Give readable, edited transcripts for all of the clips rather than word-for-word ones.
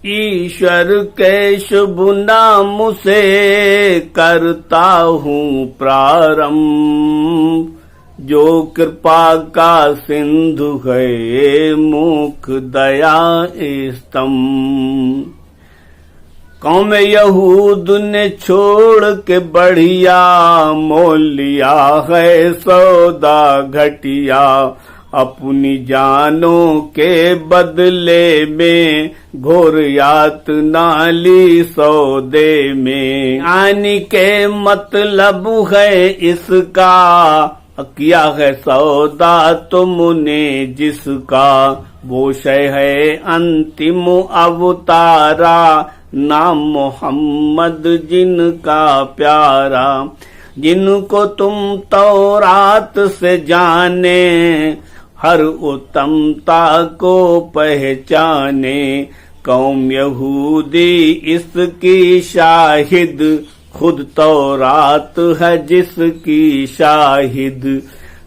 ईश्वर के शुभ नाम से करता हूँ प्रारंभ, जो कृपा का सिंधु है मुख दया स्तंभ। कौम यहूद ने छोड़ के बढ़िया मोल लिया है सौदा घटिया, अपनी जानों के बदले में घोर यातना ली सौदे में। आने के मतलब है इसका, किया है सौदा तुमने जिसका, वो शय है अंतिम अवतारा, नाम मोहम्मद जिनका प्यारा। जिनको तुम तौरात से जाने, हर उत्तमता को पहचाने। कौम यहूदी इसकी शाहिद, खुद तौरात है जिसकी शाहिद।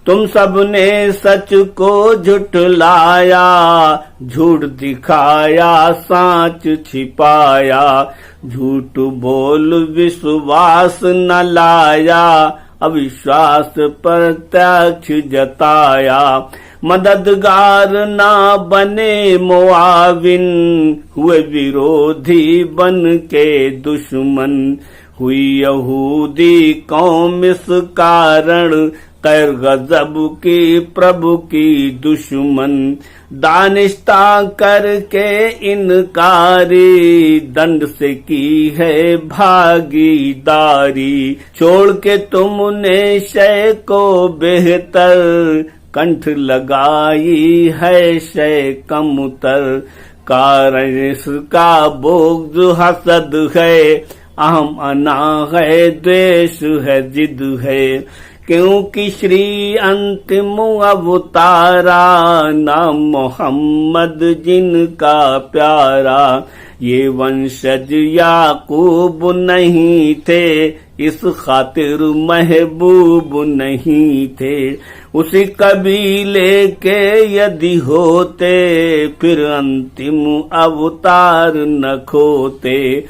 तुम सबने सच को झुठलाया, झूठ दिखाया साच छिपाया। झूठ बोल विश्वास न लाया, अविश्वास प्रत्यक्ष जताया। मददगार ना बने मुआविन, हुए विरोधी बन के दुश्मन। हुई यहूदी कौम इस कारण, कैर गजब की प्रभु की दुश्मन। दानिश्ता करके इनकारी, दंड से की है भागीदारी। छोड़ के तुमने शय को बेहतर, कंठ लगाई है शय कमतर। कारण इसका बोझ हसद है, अहम अना है द्वेष है जिद है। क्योंकि श्री अंतिम अवतारा, नाम मोहम्मद जिनका प्यारा। ये वंशज याकूब नहीं थे, इस खातिर महबूब नहीं थे। उसी कबीले के यदि होते, फिर अंतिम अवतार न खोते।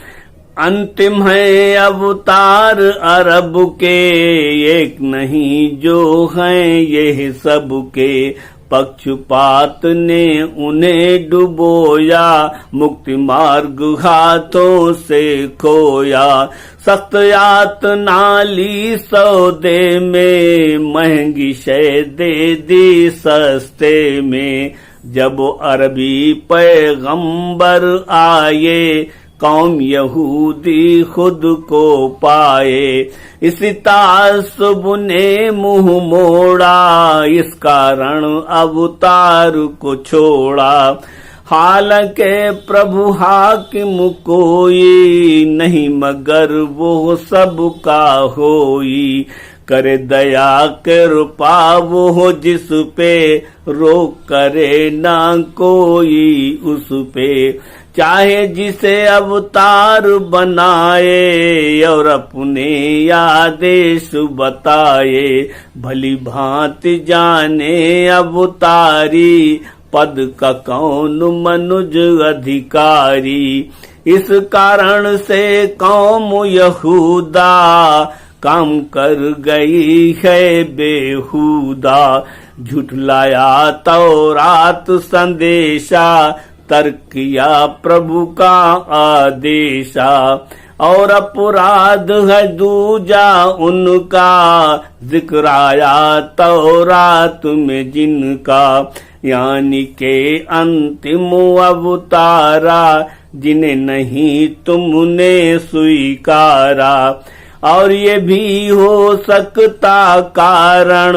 अंतिम है अवतार अरब के, एक नहीं जो हैं ये सबके। पक्षपात ने उन्हें डुबोया, मुक्ति मार्ग हाथों से खोया। सख्त यातना ली सौदे में, महंगी शय दे दी सस्ते में। जब अरबी पैगंबर आए, कौम यहूदी खुद को पाए। इसी तासुब ने मुंह मोड़ा, इस कारण अवतार को छोड़ा। हालांकि प्रभु हाकिम कोई नहीं, मगर वो सबका होई। करे दया कृपा वो जिस पे, रोक करे ना कोई उस पे। चाहे जिसे अवतार बनाए, और अपने आदेश बताए। भली भांति जाने अवतारी, पद का कौन मनुज अधिकारी। इस कारण से कौम यहूदा, काम कर गई है बेहुदा। झुठलाया तौरात संदेशा, तर्क किया प्रभु का आदेशा। और अपराध है दूजा उनका, जिक्र आया तौरात में जिनका। यानी के अंतिम अवतारा, जिन्हें नहीं तुमने स्वीकारा। और ये भी हो सकता कारण,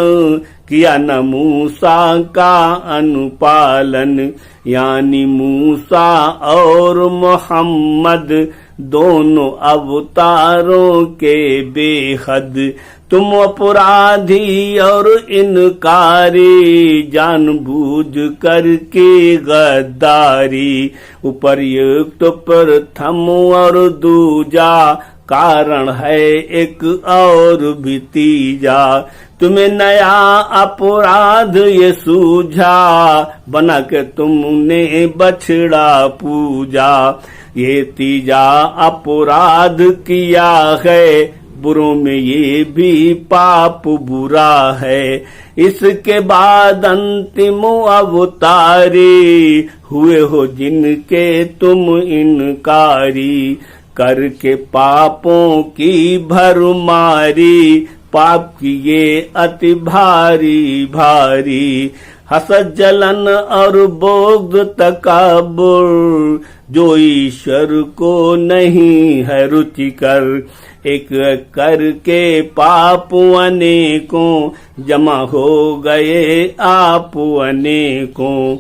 किया न मूसा का अनुपालन। यानी मूसा और मोहम्मद, दोनों अवतारों के बेहद। तुम अपराधी और इनकारी, जानबूझ करके गद्दारी। उपर्युक्त प्रथम और दूजा, कारण है एक और भी तीजा। तुम्हें नया अपराध ये सूझा, बना के तुमने बछड़ा पूजा। ये तीजा अपराध किया है, बुरों में ये भी पाप बुरा है। इसके बाद अंतिम अवतारी, हुए हो जिनके तुम इनकारी। करके पापों की भरमारी, पाप किए अति भारी भारी। हसद जलन और बोग तकाबुर, जो ईश्वर को नहीं है रुचिकर। एक करके पाप अनेकों, जमा हो गए आप अनेकों।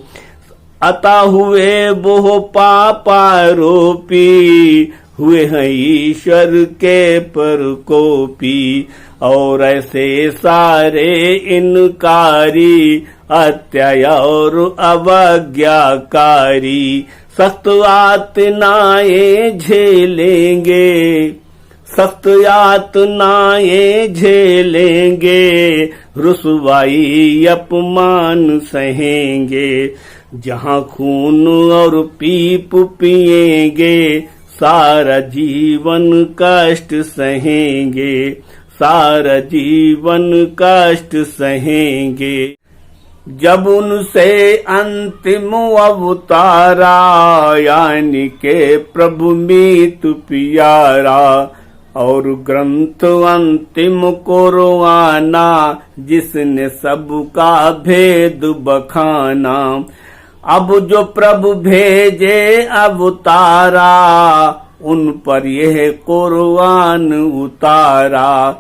अता हुए वो पापारोपी, हुए हैं ईश्वर के प्रकोपी। और ऐसे सारे इनकारी, अत्याय और अवज्ञाकारी। सख्त यातनाएं झेलेंगे, सख्त यातनाएं झेलेंगे। रुसवाई अपमान सहेंगे, जहाँ खून और पीप पिएंगे। सारा जीवन कष्ट सहेंगे, सारा जीवन कष्ट सहेंगे। जब उनसे अंतिम अवतारा, यानी के प्रभु मीत प्यारा। और ग्रंथ अंतिम कुरआना, जिसने सबका भेद बखाना। अब जो प्रभु भेजे अवतारा, उन पर यह कुरआन उतारा।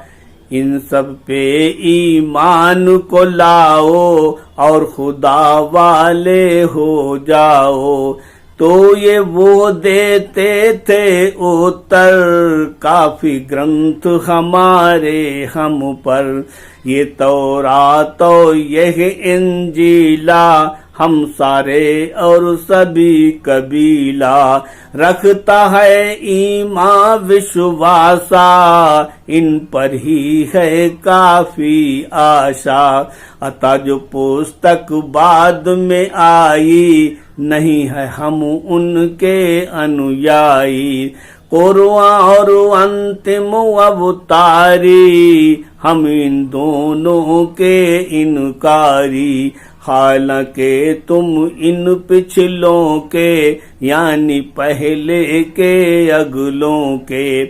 इन सब पे ईमान को लाओ, और खुदा वाले हो जाओ। तो ये वो देते थे उत्तर, काफी ग्रंथ हमारे हम पर। ये तौरात तो यह इंजीला, हम सारे और सभी कबीला। रखता है ईमान विश्वासा, इन पर ही है काफी आशा। अतः जो पुस्तक बाद में आई, नहीं है हम उनके अनुयायी। कुरआन और अंतिम अवतारी, हम इन दोनों के इनकारी। हालांकि तुम इन पिछलों के, यानी पहले के अगलों के,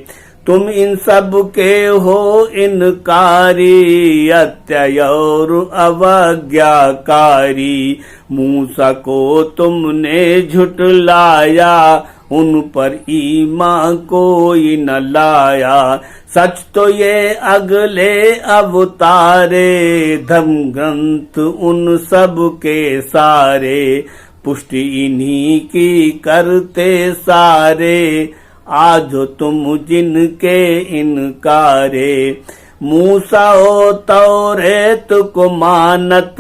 तुम इन सब के हो इनकारी। अत्याय और अवज्ञाकारी। मूसा को तुमने झुटलाया, उन पर ईमान कोई न लाया। सच तो ये अगले अवतारे, धर्म ग्रंथ उन सब के सारे। पुष्टि इन्हीं की करते सारे, आज हो तुम जिनके इनकारे। मूसा हो तौरेत को मानत,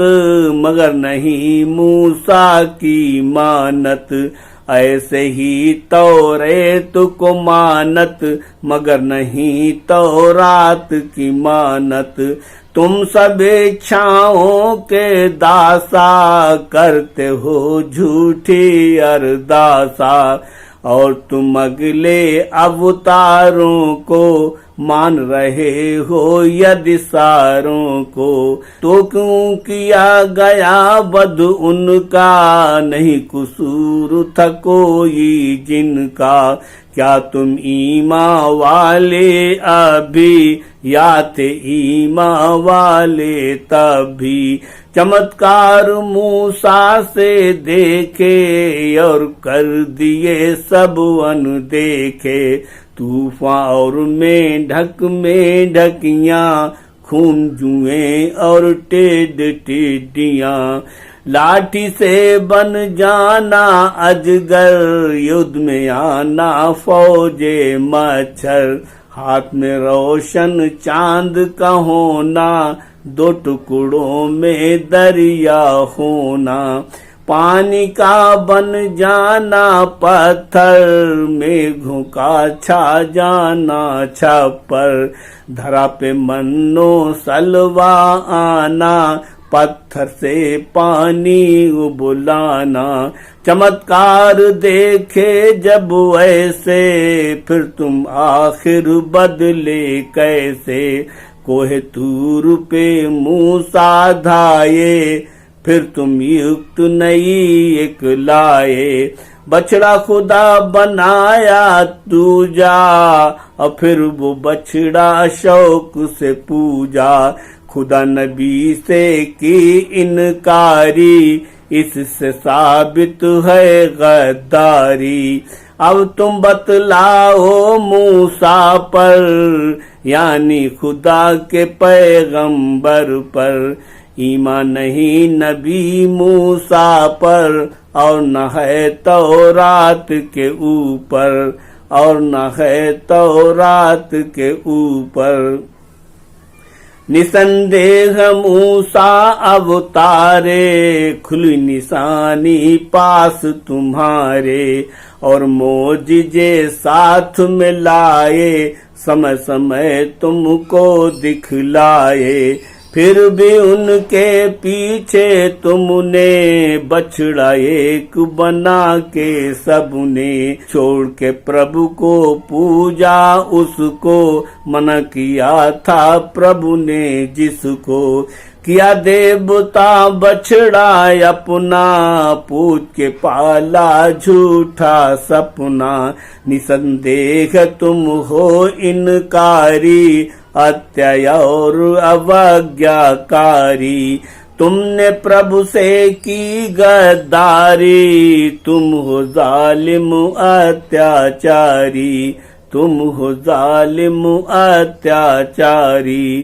मगर नहीं मूसा की मानत। ऐसे ही तौरेत को मानत, मगर नहीं तौरात की मानत। तुम सब इच्छाओं के दासा, करते हो झूठी अरदासा। और तुम अगले अवतारों को मान रहे हो यदि सारों को। तो क्यों किया गया वध उनका, नहीं कसूर था कोई जिनका। क्या तुम ईमान वाले अभी, या थे ईमान वाले तभी। चमत्कार मूसा से देखे, और कर दिए सब अनदेखे। तूफान और मेंढक मेंढकियां, खून जुएं और टेढ़ टिड्डियां। लाठी से बन जाना अजगर, युद्ध में आना फौजे मच्छर। हाथ में रोशन चांद का होना, दो टुकड़ों में दरिया होना। पानी का बन जाना पत्थर, मेघों का छा जाना छप्पर। धरा पे मन्नो सलवा आना, पत्थर से पानी उबलाना। चमत्कार देखे जब ऐसे, फिर तुम आखिर बदले कैसे। कोहे तूर पे मूसा धाये, फिर तुम युक्त नई एक लाए। बछड़ा खुदा बनाया दूजा, और फिर वो बछड़ा शौक से पूजा। खुदा नबी से की इनकारी, इससे साबित है गद्दारी। अब तुम बतलाओ मूसा पर, यानी खुदा के पैगंबर पर। ईमान नहीं नबी मूसा पर, और न है तौरात के ऊपर, और न है तौरात के ऊपर। निसंदेह मूसा अवतारे, खुली निशानी पास तुम्हारे। और मोजिजे साथ में लाए, समय समय तुमको दिखलाए। फिर भी उनके पीछे तुमने, बछड़ा एक बना के सबने। छोड़ के प्रभु को पूजा उसको, मना किया था प्रभु ने जिसको। किया देवता बछड़ा अपना, पूछ के पाला झूठा सपना। निसंदेह तुम हो इनकारी, अत्याचार और अवज्ञाकारी। तुमने प्रभु से की गद्दारी, तुम हो जालिम अत्याचारी, तुम हो जालिम अत्याचारी।